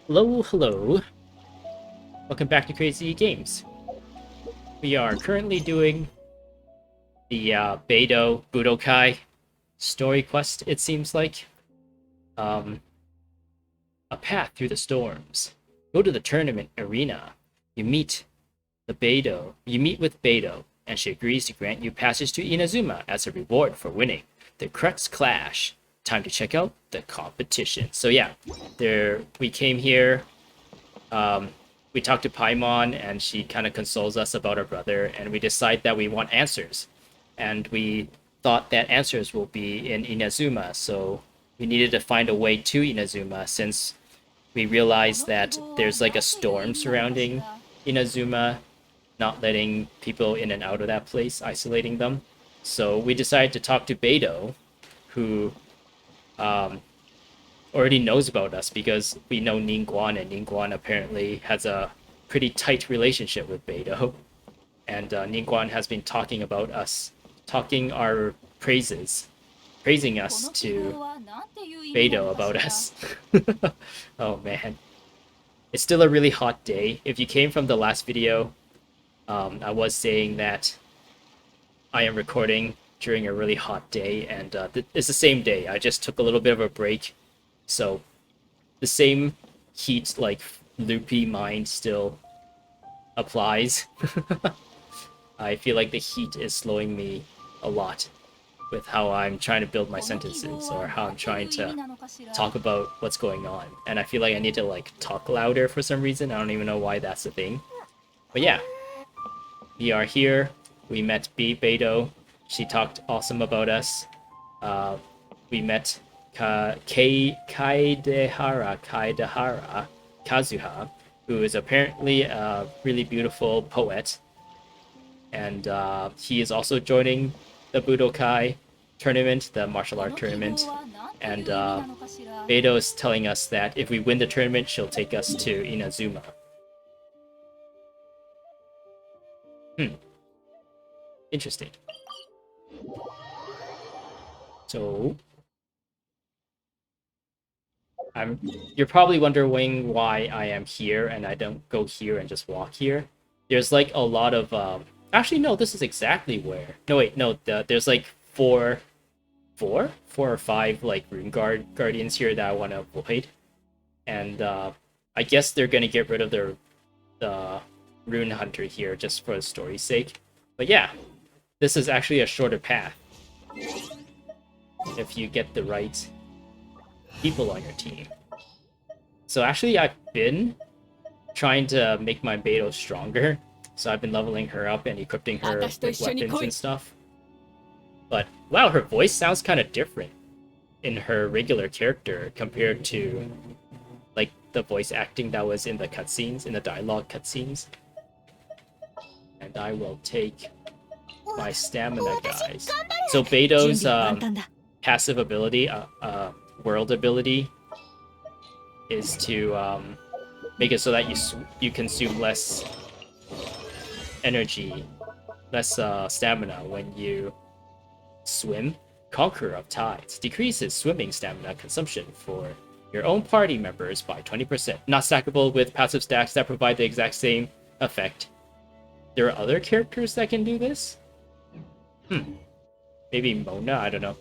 Hello, hello. Welcome back to Crazy Games. We are currently doing the Beidou Budokai story quest, it seems like. Um, a path through the storms. Go to the tournament arena. You meet You meet with Beidou, and she agrees to grant you passage to Inazuma as a reward for winning the Crux Clash. Time to check out the competition. So yeah, we came here. Um, we talked to Paimon, and she kind of consoles us about our brother, and we decide that we want answers. And we thought that answers will be in Inazuma, so we needed to find a way to Inazuma since we realized that there's like a storm surrounding Inazuma, not letting people in and out of that place, isolating them. So we decided to talk to Beidou, who um, already knows about us because we know Ningguan, and Ningguan apparently has a pretty tight relationship with Beidou. And Ningguan has been talking about us, talking our praises, praising us to Beidou about us. Oh man. It's still a really hot day. If you came from the last video, I was saying that I am recording during a really hot day, and it's the same day. I just took a little bit of a break, so the same heat, like loopy mind, still applies. I feel like the heat is slowing me a lot with how I'm trying to build my sentences or how I'm trying to talk about what's going on. And I feel like I need to like talk louder for some reason. I don't even know why that's a thing. But yeah, we are here. We met Beidou. She talked awesome about us. We met Kaidehara Kazuha, who is apparently a really beautiful poet. And he is also joining the Budokai tournament, the martial art tournament. And Beidou is telling us that if we win the tournament, she'll take us to Inazuma. Interesting. So, you're probably wondering why I am here and I don't go here and just walk here. There's like a lot of actually no, this is exactly where. No wait, no, there's like four or five like guardians here that I want to avoid, and I guess they're gonna get rid of the rune hunter here just for the story's sake. But yeah, this is actually a shorter path if you get the right people on your team. So actually, I've been trying to make my Beidou stronger, so I've been leveling her up and equipping her with weapons and stuff. But wow, her voice sounds kind of different in her regular character compared to like the voice acting that was in the cutscenes, in the dialogue cutscenes. And I will take my stamina, guys. So Beidou's passive ability, world ability, is to make it so that you consume less energy, less stamina when you swim. Conqueror of Tides decreases swimming stamina consumption for your own party members by 20%. Not stackable with passive stacks that provide the exact same effect. There are other characters that can do this? Maybe Mona? I don't know.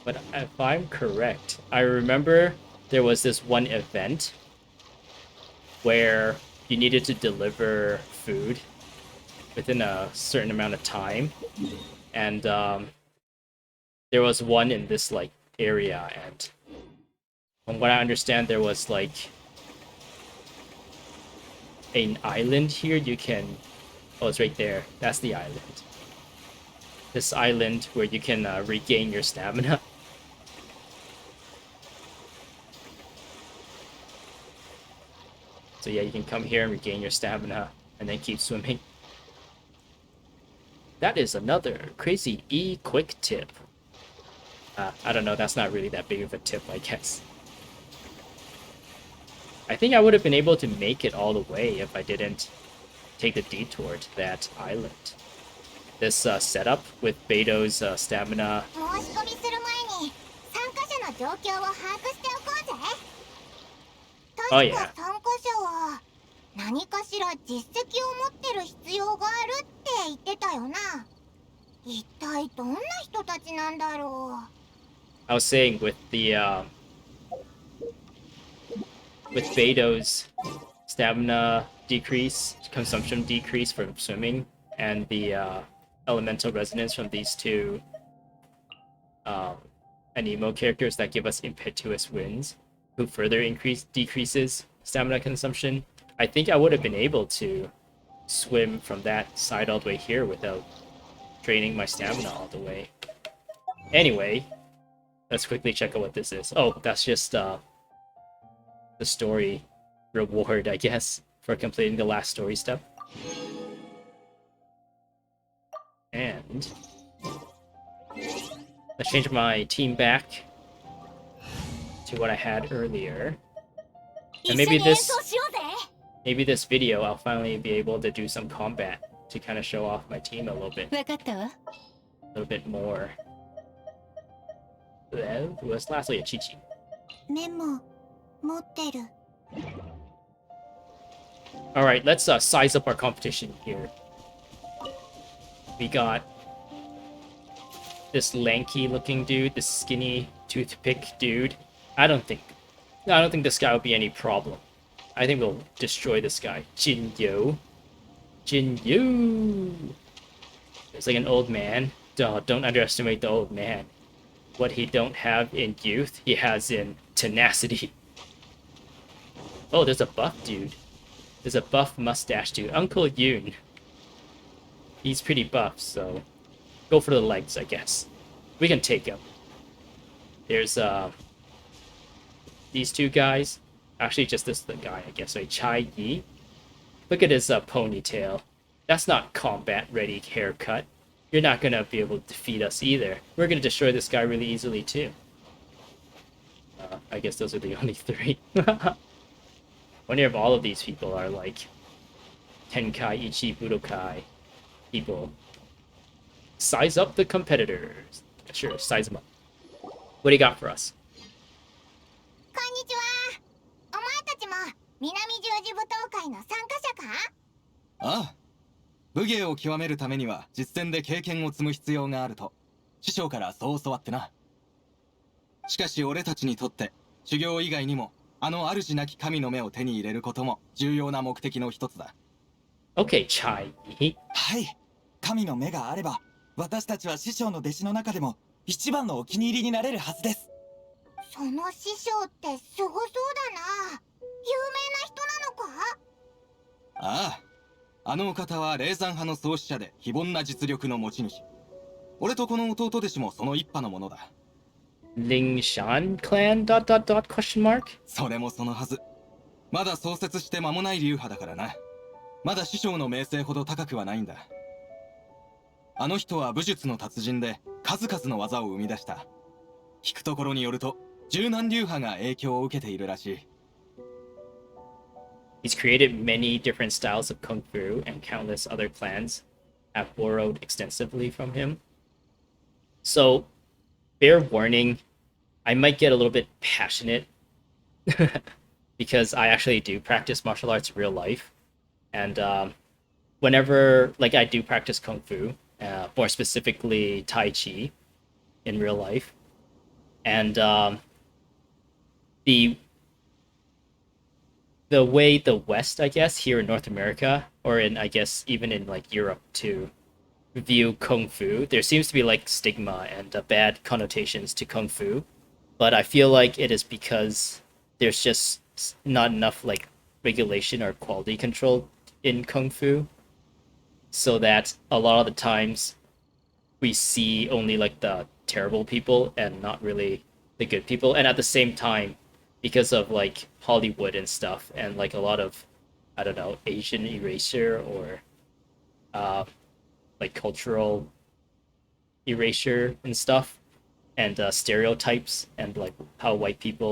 But if I'm correct, I remember there was this one event where you needed to deliver food within a certain amount of time, and there was one in this like area, and from what I understand, there was like an island here. You can, oh, it's right there. That's the island. This island where you can regain your stamina. So yeah, you can come here and regain your stamina and then keep swimming. That is another crazy quick tip. I don't know, that's not really that big of a tip, I guess. I think I would have been able to make it all the way if I didn't take the detour to that island. This setup with Beidou's stamina. Oh yeah. 参加者は何かしら実績を持ってる必要があるって言ってたよな。一体どんな人たちなんだろう。I was saying with Beidou's stamina decrease, consumption decrease from swimming, and the elemental resonance from these two anemo characters that give us impetuous winds, who further decreases stamina consumption. I think I would have been able to swim from that side all the way here without draining my stamina all the way. Anyway, let's quickly check out what this is. Oh, that's just the story reward, I guess, for completing the last story step. And let's change my team back to what I had earlier. And maybe this video I'll finally be able to do some combat to kind of show off my team a little bit more. Well, was lastly a Chi-Chi. Alright, let's size up our competition here. We got this lanky looking dude, this skinny toothpick dude. I don't think this guy will be any problem. I think we'll destroy this guy. Jinyu. It's like an old man. Don't underestimate the old man. What he don't have in youth, he has in tenacity. Oh, there's a buff dude. There's a buff mustache dude. Uncle Yoon. He's pretty buff, so go for the legs, I guess. We can take him. There's these two guys. Actually, just this the guy, I guess. So Chai Yi. Look at his ponytail. That's not combat-ready haircut. You're not gonna be able to defeat us either. We're gonna destroy this guy really easily too. I guess those are the only three. Wonder if all of these people are like Tenkai, Ichi, Budokai people. Size up the competitors. Sure, size them up. What do you got for us? こんにちは。お前たちも南十字舞踏会の参加者か？ああ。武芸を極めるためには実戦で経験を積む必要があると師匠からそう教わってな。しかし俺たちにとって修行以外にもあの主なき神の目を手に入れることも重要な目的の一つだ。Okay, Chai. はい。神の目があれば私たちは師匠の弟子の中でも一番のお気に入りになれるはずです。その師匠ってすごそうだな。有名な人なのか？ああ。あのお方は霊山派の創始者で非凡な実力の持ち主。俺とこの弟弟子もその一派のものだ。Lingshan clan? ... それもそのはず。まだ創設して間もない流派だからな。まだ師匠の名声ほど高くはないんだ。あの人は武術の達人で数々の技を生み出した。聞くところによると十何流派が影響を受けているらしい。He's created many different styles of kung fu, and countless other clans have borrowed extensively from him. So, fair warning, I might get a little bit passionate because I actually do practice martial arts in real life. And whenever, like, I do practice kung fu, more specifically Tai Chi in real life. And the way the West, I guess, here in North America, or in, I guess, even in, like, Europe, to view Kung Fu, there seems to be, like, stigma and bad connotations to Kung Fu. But I feel like it is because there's just not enough, like, regulation or quality control in Kung Fu. So that a lot of the times we see only, like, the terrible people and not really the good people. And at the same time, because of like Hollywood and stuff, and like a lot of, I don't know, Asian erasure or like cultural erasure and stuff, and stereotypes, and like how white people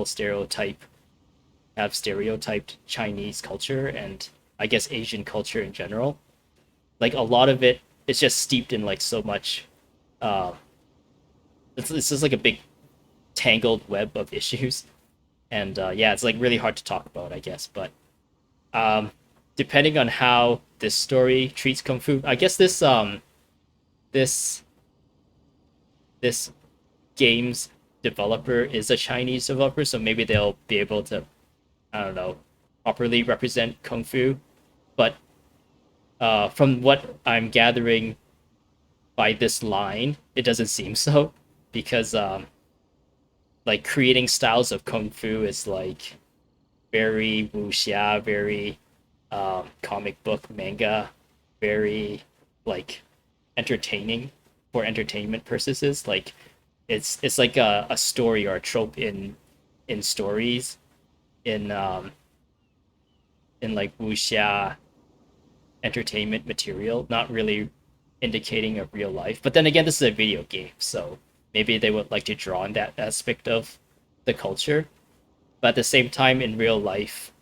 have stereotyped Chinese culture and I guess Asian culture in general. Like a lot of it is just steeped in like so much. This is like a big tangled web of issues. And yeah, it's like really hard to talk about, I guess. But depending on how this story treats kung fu, I guess this this game's developer is a Chinese developer, so maybe they'll be able to, I don't know, properly represent kung fu. But from what I'm gathering by this line, it doesn't seem so, because like creating styles of kung fu is like very wuxia, very comic book manga, very like entertaining for entertainment purposes. Like it's like a story or a trope in stories in like wuxia entertainment material, not really indicating of real life. But then again, this is a video game, so maybe they would like to draw on that aspect of the culture. But at the same time, in real life,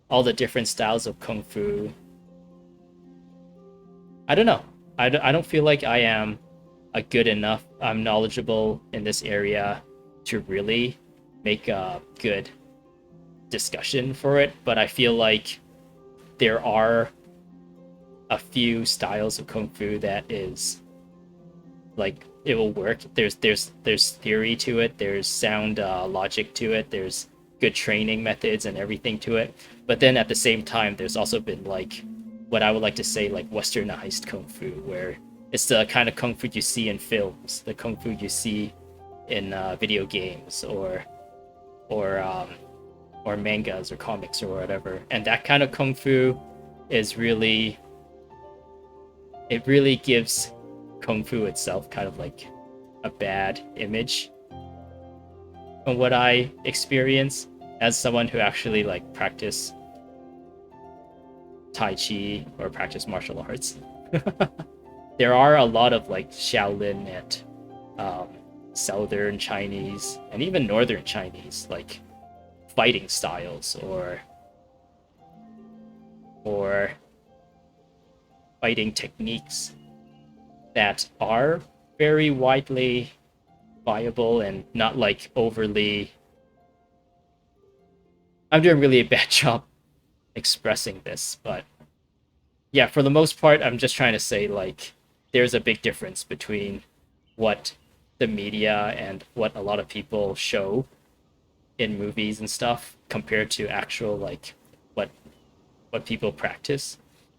all the different styles of kung fu, I don't know. I don't feel like I am a good enough, I'm knowledgeable in this area to really make a good discussion for it. But I feel like there are a few styles of kung fu that is like it will work. There's theory to it. There's sound logic to it. There's good training methods and everything to it. But then at the same time, there's also been like what I would like to say like westernized kung fu, where it's the kind of kung fu you see in films, the kung fu you see in video games or mangas or comics or whatever. And that kind of kung fu is really, it really gives kung fu itself kind of like a bad image from what I experience as someone who actually like practice Tai Chi or practice martial arts. There are a lot of like Shaolin and Southern Chinese and even Northern Chinese like fighting styles or fighting techniques that are very widely viable and not like overly. I'm doing really a bad job expressing this, but yeah, for the most part, I'm just trying to say like there's a big difference between what the media and what a lot of people show in movies and stuff compared to actual like what people practice.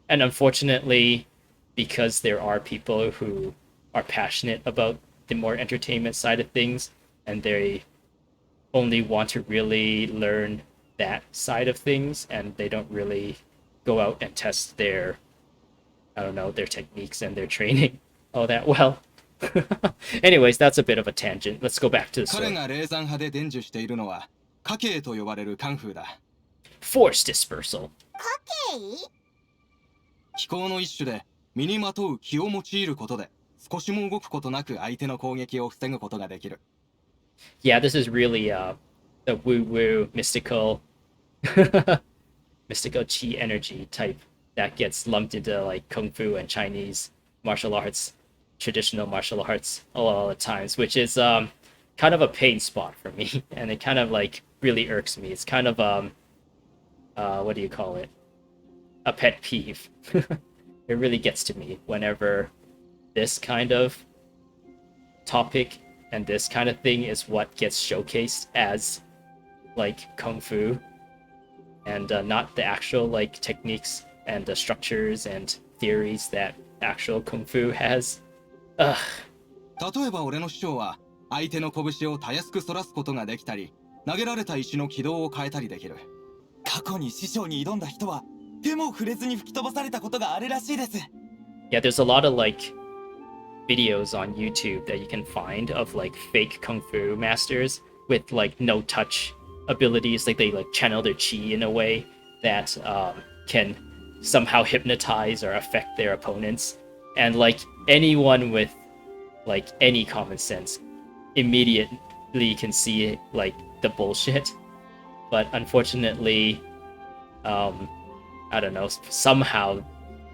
And unfortunately, because there are people who are passionate about the more entertainment side of things and they only want to really learn that side of things and they don't really go out and test their, I don't know, their techniques and their training all that well. Anyways, that's a bit of a tangent. Let's go back to the 彼 story. が霊山派で伝授しているのは家系と呼ばれるカンフーだ。 Force dispersal. ケイ気候の一種で身にまとう気を用いることで少しも動くことなく相手の攻撃を防ぐことができる。 Yeah, this is really the woo-woo mystical mystical chi energy type that gets lumped into like kung fu and Chinese martial arts, traditional martial arts a lot of times, which is kind of a pain spot for me, and it kind of like really irks me. It's kind of what do you call it? A pet peeve. It really gets to me whenever this kind of topic and this kind of thing is what gets showcased as like kung fu and not the actual like techniques and the structures and theories that actual kung fu has. Ugh. 例えば俺の師匠は相手の拳をたやすく反らすことができたり投げられた石の軌道を変えたりできる。過去に師匠に挑んだ人は手も触れずに吹き飛ばされたことがあるらしいです。 Yeah, there's a lot of like videos on YouTube that you can find of like fake kung fu masters with like no touch abilities, like they like channel their chi in a way that can somehow hypnotize or affect their opponents, and like anyone with like any common sense immediately can see like the bullshit. But unfortunately, I don't know, somehow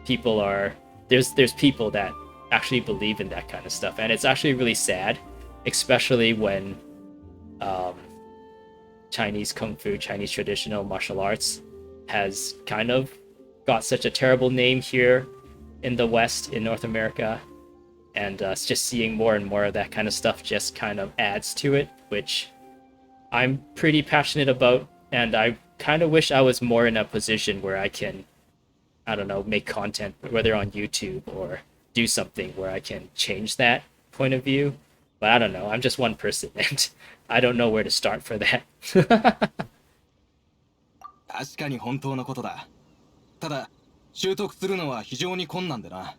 people are there's people that actually believe in that kind of stuff, and it's actually really sad, especially when Chinese kung fu, Chinese traditional martial arts has kind of got such a terrible name here in the West, in North America. And just seeing more and more of that kind of stuff just kind of adds to it, which I'm pretty passionate about. And I kind of wish I was more in a position where I can, I don't know, make content, whether on YouTube or do something where I can change that point of view. But I don't know, I'm just one person and I don't know where to start for that. 確かに本当のことだ。ただ、習得するのは非常に困難でな。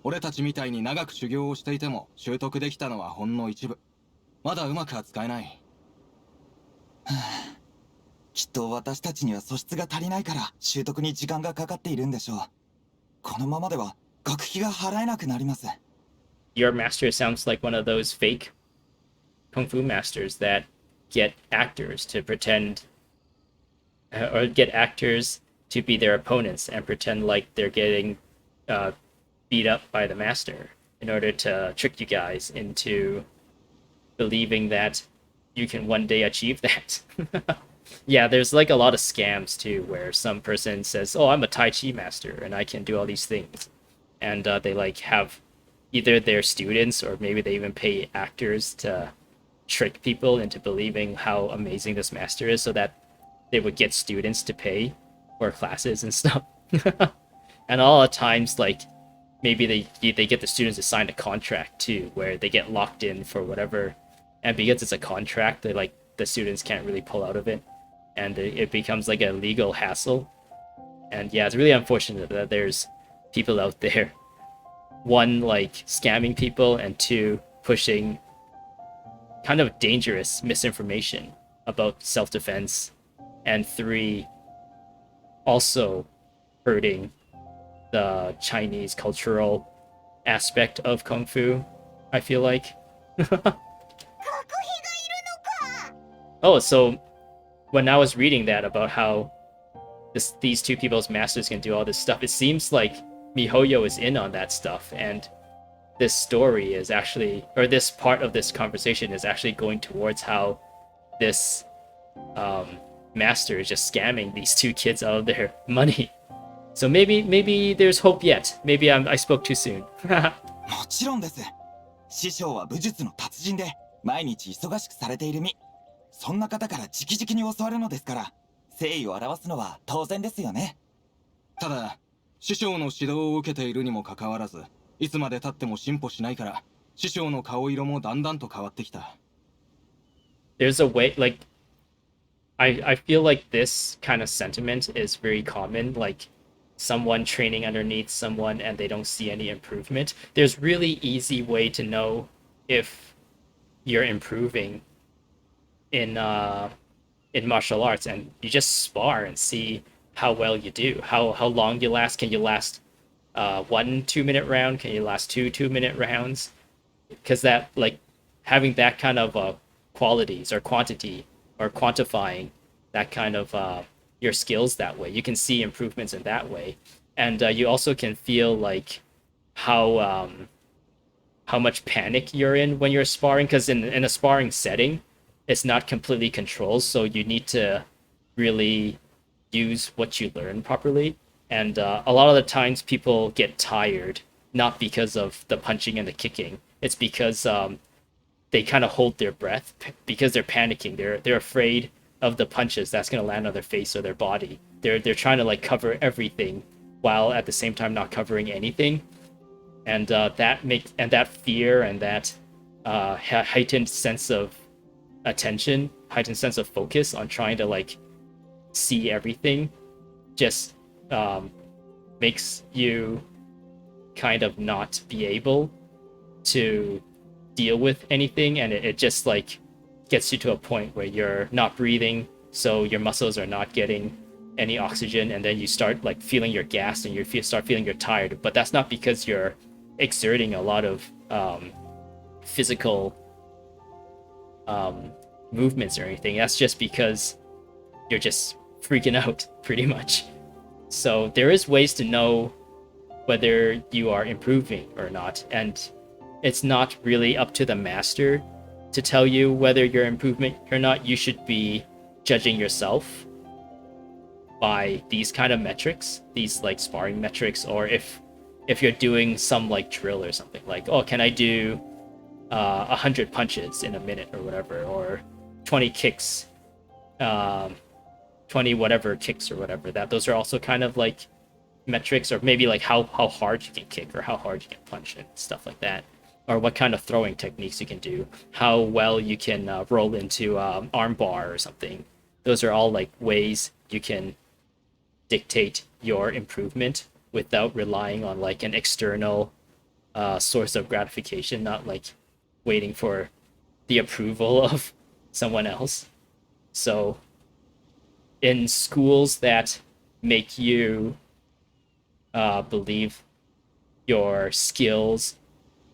俺たちみたいに長く修行をしていても習得できたのはほんの一部。まだうまく扱えない。きっと私たちには素質が足りないから習得に時間がかかっているんでしょう。このままでは学費が払えなくなります。Your master sounds like one of those fake kung fu masters that get actors to pretend, or get actors to be their opponents and pretend like they're getting beat up by the master in order to trick you guys into believing that you can one day achieve that. Yeah, there's like a lot of scams too, where some person says, "Oh, I'm a Tai Chi master and I can do all these things," and they like have either their students or maybe they even pay actors to trick people into believing how amazing this master is, so that they would get students to pay for classes and stuff. And a lot of times, like maybe they get the students to sign a contract too, where they get locked in for whatever, and because it's a contract, they like the students can't really pull out of it, and it becomes like a legal hassle. And yeah, it's really unfortunate that there's people out there, one, like scamming people, and two, pushing kind of dangerous misinformation about self-defense, and three, also hurting the Chinese cultural aspect of Kung Fu, I feel like. Oh, so when I was reading that about how these two people's masters can do all this stuff, it seems like MiHoYo is in on that stuff, and this story is actually, or this part of this conversation is actually going towards how this master is just scamming these two kids out of their money. So maybe there's hope yet. Maybe I spoke too soon. もちろんです。師匠は武術の達人で毎日忙しくされている身。そんな方から直々に教わるのですから、誠意を表すのは当然ですよね。ただ、師匠の指導を受けているにもかかわらず、いつまで経っても進歩しないから、師匠の顔色もだんだんと変わってきた。There's a way, like, I feel like this kind of sentiment is very common, like someone training underneath someone and they don't see any improvement. There's really easy way to know if you're improving in martial arts, and you just spar and see how well you do, how long you last. Can you last 1 2-minute round? Can you last 2 2-minute rounds? Because that, like, having that kind of qualities or quantity, or quantifying that kind of your skills that way, you can see improvements in that way. And you also can feel like how much panic you're in when you're sparring, because in a sparring setting, it's not completely controlled, so you need to really use what you learn properly. And a lot of the times people get tired, not because of the punching and the kicking. It's because they kind of hold their breath because they're panicking. They're afraid of the punches that's going to land on their face or their body. They're trying to like cover everything while at the same time not covering anything. And that fear and that heightened sense of attention, heightened sense of focus on trying to like see everything, just makes you kind of not be able to deal with anything, and it just like gets you to a point where you're not breathing, so your muscles are not getting any oxygen, and then you start like feeling you're gassed and start feeling you're tired. But that's not because you're exerting a lot of physical movements or anything. That's just because you're just freaking out, pretty much. So there is ways to know whether you are improving or not, and it's not really up to the master to tell you whether you're improving or not. You should be judging yourself by these kind of metrics, these like sparring metrics, or if you're doing some like drill or something, like, oh, can I do 100 punches in a minute or whatever, or 20 kicks, 20 whatever kicks or whatever, that those are also kind of like metrics, or maybe like how hard you can kick or how hard you can punch and stuff like that, or what kind of throwing techniques you can do, how well you can roll into arm bar or something. Those are all like ways you can dictate your improvement without relying on like an external source of gratification, not like waiting for the approval of someone else. So in schools that make you believe your skills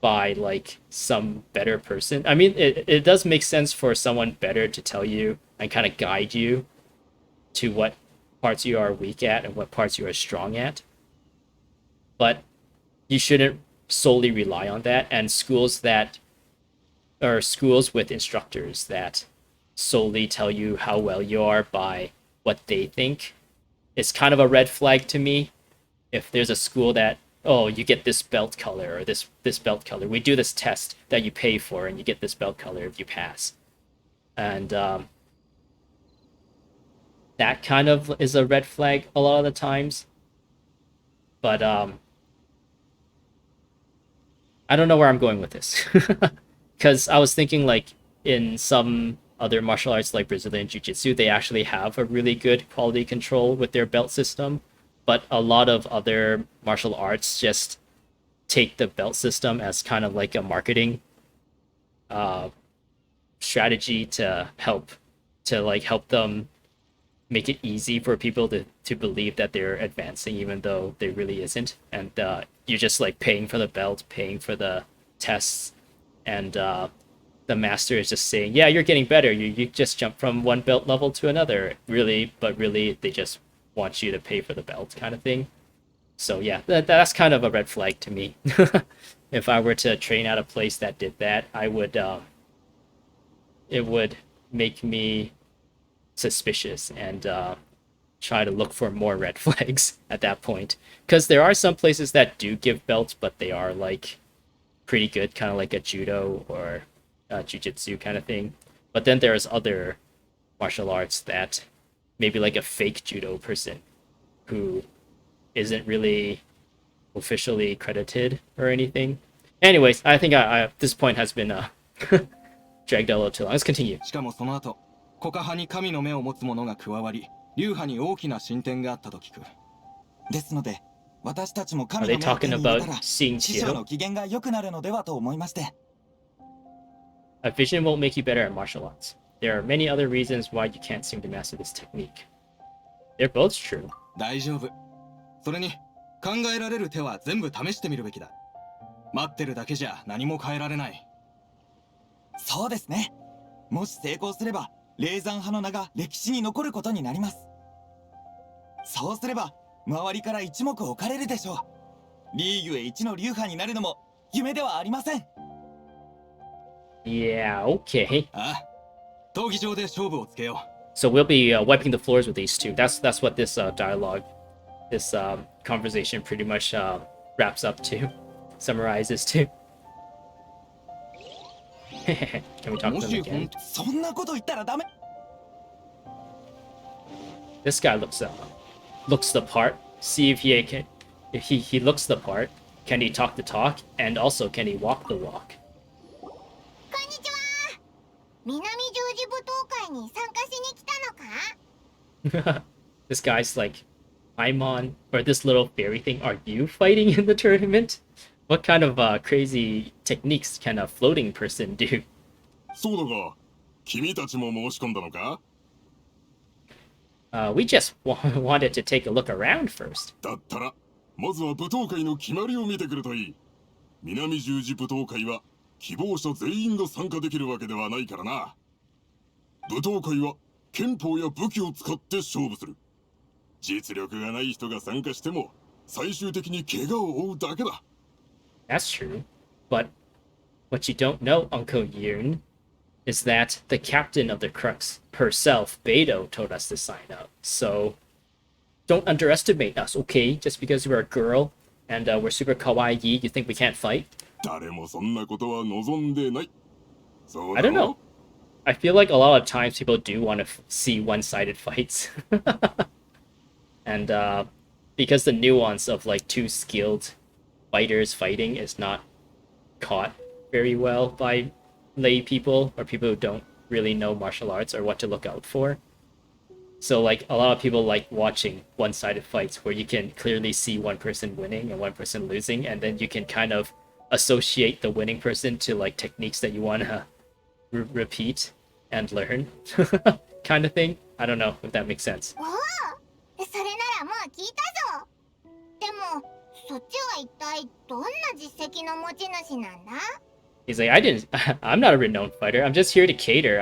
by like some better person, I mean, it does make sense for someone better to tell you and kind of guide you to what parts you are weak at and what parts you are strong at, but you shouldn't solely rely on that. And schools with instructors that solely tell you how well you are by what they think, it's kind of a red flag to me. If there's a school that, oh, you get this belt color or this belt color, we do this test that you pay for and you get this belt color if you pass, and that kind of is a red flag a lot of the times. But I don't know where I'm going with this. Because I was thinking like in some other martial arts like Brazilian Jiu-Jitsu, they actually have a really good quality control with their belt system. But a lot of other martial arts just take the belt system as kind of like a marketing strategy to help them make it easy for people to believe that they're advancing even though they really isn't. And you're just like paying for the belt, paying for the tests, and the master is just saying, yeah, you're getting better. You just jump from one belt level to another. Really, but really they just want you to pay for the belt kind of thing. So yeah, that's kind of a red flag to me. If I were to train at a place that did that, I would it would make me suspicious and try to look for more red flags at that point, because there are some places that do give belts, but they are like pretty good, kind of like a judo or jiu-jitsu kind of thing. But then there's other martial arts that maybe like a fake judo person who isn't really officially credited or anything. Anyways, I think this point has been dragged a little too long. Let's continue. しかもその後、コカ派に神の目を持つ者が加わり、流派に大きな進展があったと聞く。ですので、私たちも Are 神 they の目を手 talking に入れ about たら、 seeing 師匠の Chiro? 機嫌が良くなるのではと思いまして。A vision won't make you better at martial arts. There are many other reasons why you can't seem to master this technique. They're both true. 大丈夫。それに、考えられる手は全部試してみるべきだ。待ってるだけじゃ何も変えられない。そうですね。もし成功すれば、霊山派の名が歴史に残ることになります。そうすれば、周りから一目置かれるでしょう。リーグへ一の流派になるのも夢ではありません。Yeah, okay. ああ、闘技場で勝負をつけよう。 So we'll be wiping the floors with these two. That's what this dialogue, this conversation pretty much wraps up to, summarizes to. Can we talk to them again? そんなこと言ったらダメ。This guy looks the part. See if he looks the part. Can he talk the talk? And also, can he walk the walk? こんにちは。南十字舞踏会に参加しに来たのか？ This guy's like, Paimon, or this little fairy thing, are you fighting in the tournament? What kind of crazy techniques can a floating person do? そうだが、君たちも申し込んだのか？ We just wanted to take a look around first. だったら、まずは舞踏会の決まりを見てくるといい。南十字舞踏会は希望者全員が参加できるわけではないからな。舞踏会は拳法や武器を使って勝負する。実力がない人が参加しても最終的に怪我を負うだけだ。 That's true. But what you don't know, Uncle Yoon, is that the captain of the Crux herself, Beidou, told us to sign up. So don't underestimate us, okay? Just because we're a girl and we're super kawaii, you think we can't fight? 誰もそんなことは望んでない。そう I だ don't ろ know. I feel like a lot of times people do want to see one-sided fights. And because the nuance of like two skilled fighters fighting is not caught very well by lay people or people who don't really know martial arts or what to look out for. So like a lot of people like watching one-sided fights where you can clearly see one person winning and one person losing, and then you can kind of associate the winning person to like techniques that you want to repeat and learn kind of thing. I don't know if that makes sense. おお、それならもう聞いたぞ。でもそっちは一体どんな実績の持ち主なんだ？ He's like, I'm not a renowned fighter. I'm just here to cater.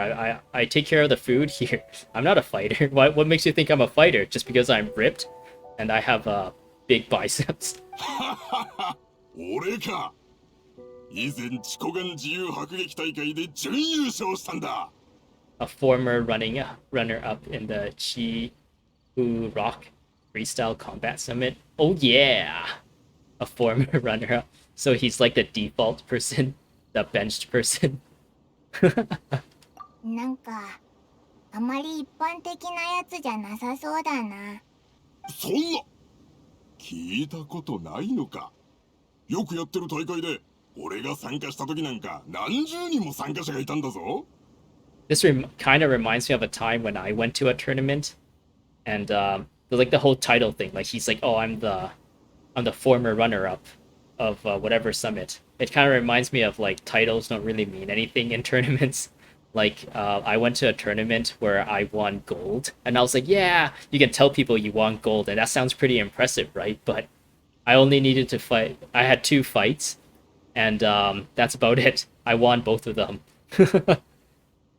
I take care of the food here. I'm not a fighter. What makes you think I'm a fighter? Just because I'm ripped and I have big biceps? 俺か。以前チコガン自由迫撃大会で準優勝したんだ。A former runner-up in the Chi Rock Freestyle Combat Summit. Oh yeah! A former runner-up. So he's like the default person, the benched person. なんかあまり一般的なやつじゃなさそうだな。そんな聞いたことないのか。よくやってる大会で俺が参加した時なんか何十人も参加者がいたんだぞ。This kind of reminds me of a time when I went to a tournament, and like the whole title thing. Like he's like, "Oh, I'm the former runner-up of whatever summit." It kind of reminds me of like titles don't really mean anything in tournaments. Like I went to a tournament where I won gold, and I was like, "Yeah, you can tell people you won gold, and that sounds pretty impressive, right?" But I only needed to fight. I had 2 fights, and that's about it. I won both of them.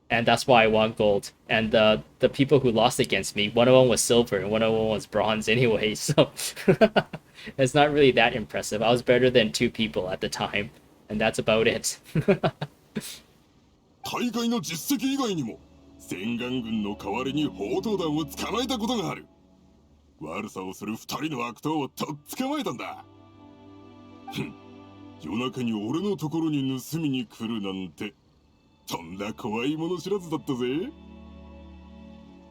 And that's why I won gold. And the people who lost against me, one of them was silver and one of them was bronze anyway, so it's not really that impressive. I was better than 2 people at the time, and that's about it. 大会の実績以外にも洗顔軍の代わりに砲塔弾を捕まえたことがある。悪さをする2人の悪党をとっ捕まえたんだ。ふん、夜中に俺のところに盗みに来るなんてとんだ怖いもの知らずだったぜ。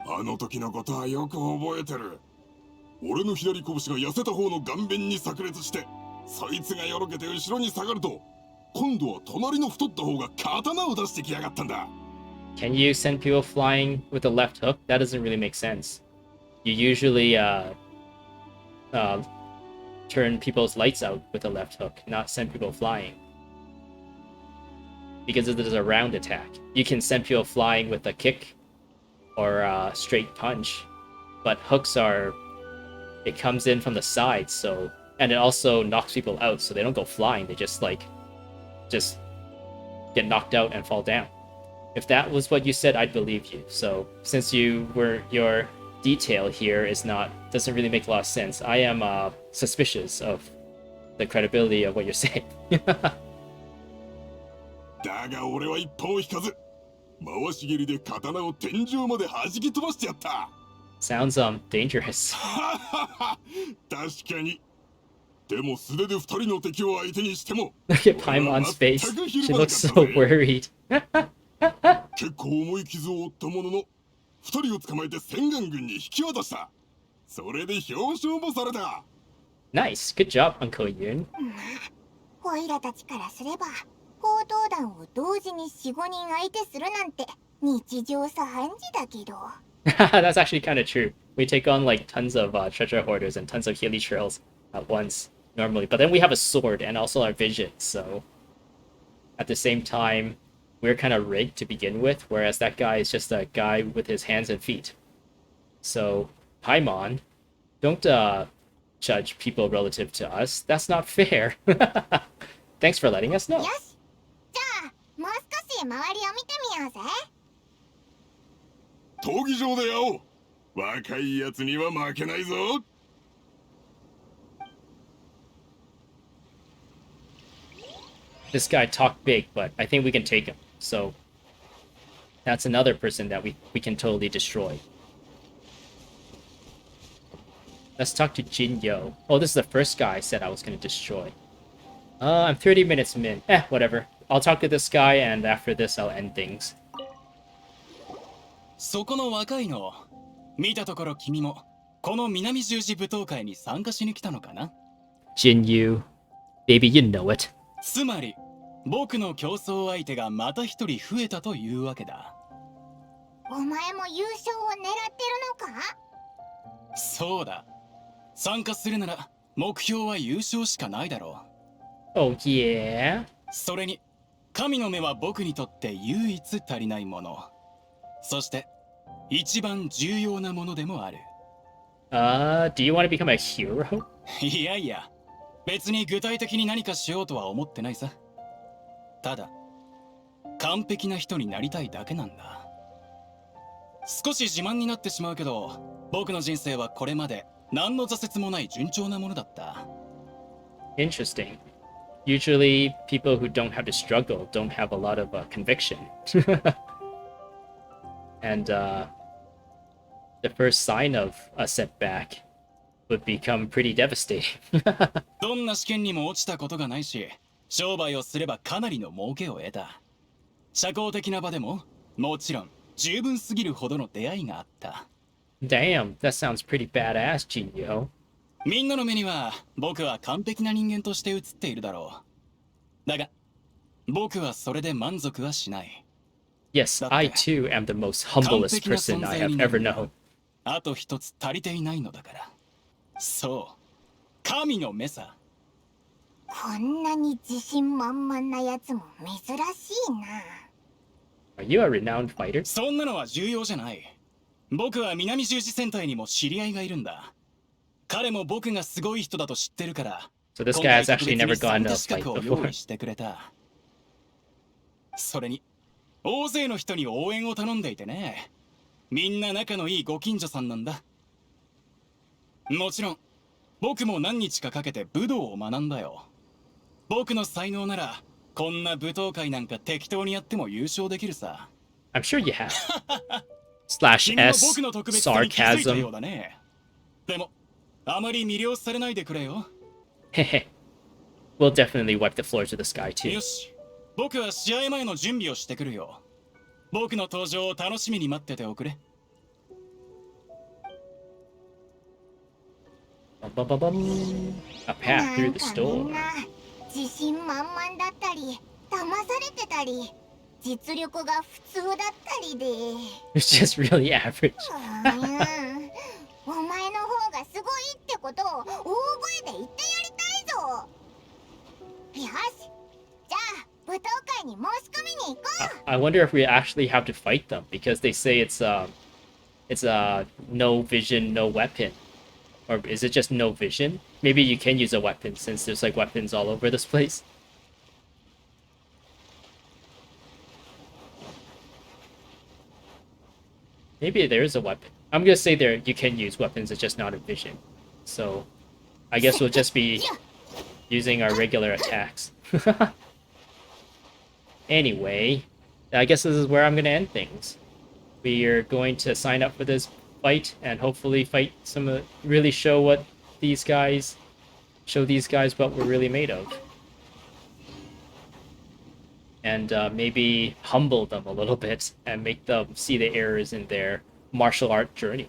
あの時のことはよく覚えてる。俺の左拳が痩せた方の顔面に炸裂して、そいつがよろけて後ろに下がると、今度は隣の太った方が刀を出してきやがったんだ。Can you send people flying with a left hook? That doesn't really make sense. You usually turn people's lights out with a left hook, not send people flying. Because it is a round attack. You can send people flying with a kick or a straight punch, but hooks are... It comes in from the side, so... And it also knocks people out, so they don't go flying, they just get knocked out and fall down. If that was what you said, I'd believe you. So, since your detail here doesn't really make a lot of sense, I am suspicious of the credibility of what you're saying. だが俺は一歩も引かず、回し蹴りで刀を天井まで弾き飛ばしてやった。Sounds dangerous. 確かに。でも素手で2人の敵を相手にしても。Look at Paimon's face. She looks so worried. 結構重い傷を負ったものの、2人を捕まえて洗顔軍に引き渡した。それで表彰もされた。Nice. Good job, Uncle Yun. オイラたちからすれば砲塔弾を同時に 4,5 人相手するなんて日常茶飯事だけど。That's actually kind of true. We take on like tons of treasure hoarders and tons of Healy trails at once normally, but then we have a sword and also our vision, so at the same time we're kind of rigged to begin with, whereas that guy is just a guy with his hands and feet. So Paimon, don't judge people relative to us. That's not fair. Thanks for letting us know. よし、じゃあもう少し周りを見てみようぜ。闘技場で会おう。若いやつには負けないぞ。This guy talked big, but I think we can take him. So That's another person that we can totally destroy. Let's talk to Jinyo. Oh, this is the first guy I said I was going to destroy. I'm 30 minutes in. Whatever. I'll talk to this guy, and after this, I'll end things. そこの若いの見たところ君もこの南十字舞踏会に参加しに来たのかな Jinyu. Baby, you know it. つまり僕の競争相手がまた一人増えたというわけだお前も優勝を狙ってるのか？そうだ参加するなら目標は優勝しかないだろ Oh, yeah? うそれに神の目は僕にとって唯一足りないものそして一番重要なものでもある Do you want to become a hero? いやいや別に具体的に何かしようとは思ってないさただ完璧な人になりたいだけなんだ少し自慢になってしまうけど僕の人生はこれまで何の挫折もない順調なものだった Interesting. Usually, people who don't have to struggle don't have a lot of conviction. And the first sign of a setback would become pretty devastating. どんな試験にも落ちたことがないし商売をすればかなりの儲けを得た社交的な場でももちろん十分すぎるほどの出会いがあった Damn, that sounds pretty badass, Jinyo. みんなの目には僕は完璧な人間として映っているだろうだが僕はそれで満足はしない Yes, I too am the most humblest person I have ever known. あと一つ足りていないのだからそう神の目さこんなに自信満々なやつも珍しいな。Are you a renowned fighter? そんなのは重要じゃない僕は南十字戦隊にも知り合いがいるんだ彼も僕がすごい人だと知ってるから So this guy has actually never gone to a 資 fight 格を用 before. 意してくれたそれに大勢の人に応援を頼んでいてねみんな仲のいいご近所さんなんだもちろん僕も何日かかけて武道を学んだよ僕の才能ならこんな舞踏会なんか適当にやっても優勝できるさ I'm sure you have. Slash 君も S 僕の特別さに気づいたよ sarcasm. うだねでもあまり魅了されないでくれよ Hehe. We'll definitely wipe the floors with this guy よ too. し僕は試合前の準備をしてくるよ僕の登場を楽しみに待ってておくれ Bum, bum, bum, bum. A path な through ん the かみ store. んな自信満々だったり騙されてたり実力が普通だったりで It's just really average. お前の方がすごいってことを大声で言ってやりたいぞよしじゃあ舞踏会に申し込みに行こう I wonder if we actually have to fight them because they say it's no vision, no weapon. Or is it just no vision? Maybe you can use a weapon since there's like weapons all over this place. Maybe there is a weapon. I'm gonna say there you can use weapons, it's just not a vision. So I guess we'll just be using our regular attacks. Anyway, I guess this is where I'm gonna end things. We are going to sign up for this fight and hopefully fight some really show these guys what we're really made of. And maybe humble them a little bit and make them see the errors in their martial art journey.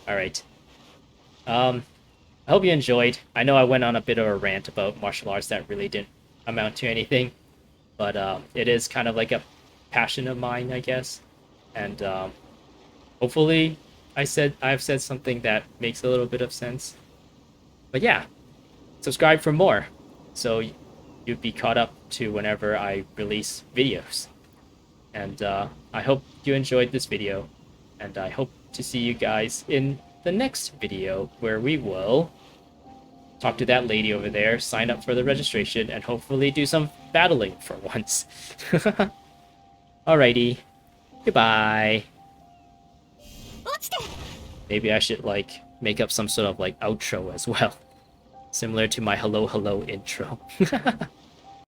Alright. I hope you enjoyed. I know I went on a bit of a rant about martial arts that really didn't amount to anything. But it is kind of like a passion of mine, I guess. And hopefully I've said something that makes a little bit of sense. But yeah, subscribe for more. So you'd be caught up to whenever I release videos. And I hope you enjoyed this video, and I hope to see you guys in the next video where we will talk to that lady over there, sign up for the registration, and hopefully do some battling for once. Alrighty, goodbye. Maybe I should like make up some sort of like outro as well. Similar to my hello hello intro.